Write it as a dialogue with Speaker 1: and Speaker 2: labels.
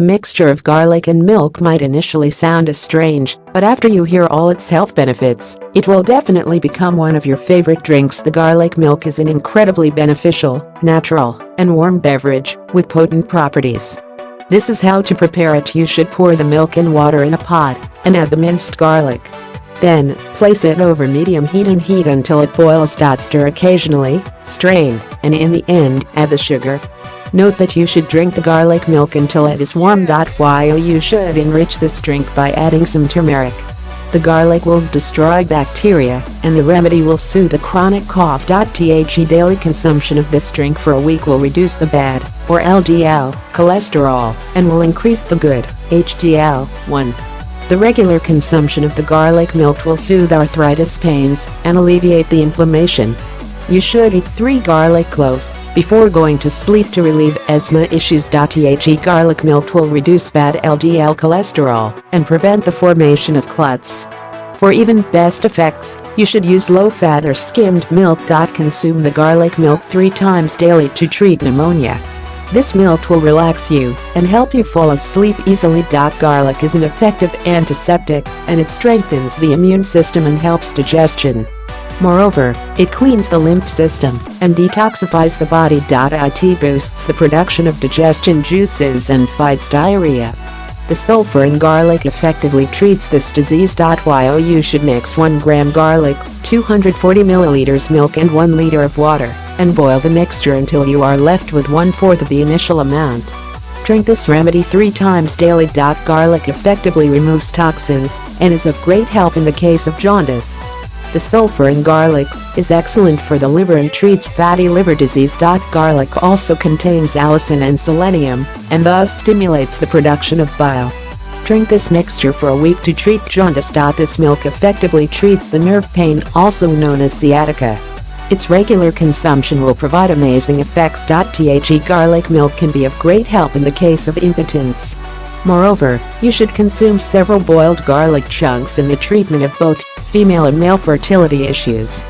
Speaker 1: The mixture of garlic and milk might initially sound strange, but after you hear all its health benefits, it will definitely become one of your favorite drinks. The garlic milk is an incredibly beneficial, natural, and warm beverage with potent properties. This is how to prepare it. You should pour the milk and water in a pot and add the minced garlic. Then, place it over medium heat and heat until it boils. Stir occasionally, strain, and in the end, add the sugar. Note that you should drink the garlic milk until it is warm. While you should enrich this drink by adding some turmeric. The garlic will destroy bacteria, and the remedy will soothe the chronic cough. The daily consumption of this drink for a week will reduce the bad, or LDL, cholesterol, and will increase the good, HDL, 1. The regular consumption of the garlic milk will soothe arthritis pains and alleviate the inflammation. You should eat 3 garlic cloves before going to sleep to relieve asthma issues. The garlic milk will reduce bad LDL cholesterol and prevent the formation of clots. For even best effects, you should use low-fat or skimmed milk. Consume the garlic milk 3 times daily to treat pneumonia. This milk will relax you and help you fall asleep easily. Garlic is an effective antiseptic, and it strengthens the immune system and helps digestion. Moreover, it cleans the lymph system and detoxifies the body. It boosts the production of digestion juices and fights diarrhea. The sulfur in garlic effectively treats this disease. While you should mix 1 gram garlic, 240 milliliters milk and 1 liter of water, and boil the mixture until you are left with 1/4 of the initial amount. Drink this remedy 3 times daily. Garlic effectively removes toxins and is of great help in the case of jaundice. The sulfur in garlic is excellent for the liver and treats fatty liver disease. Garlic also contains allicin and selenium, and thus stimulates the production of bile. Drink this mixture for a week to treat jaundice. This milk effectively treats the nerve pain, also known as sciatica. Its regular consumption will provide amazing effects. Garlic milk can be of great help in the case of impotence. Moreover, you should consume several boiled garlic chunks in the treatment of both female and male fertility issues.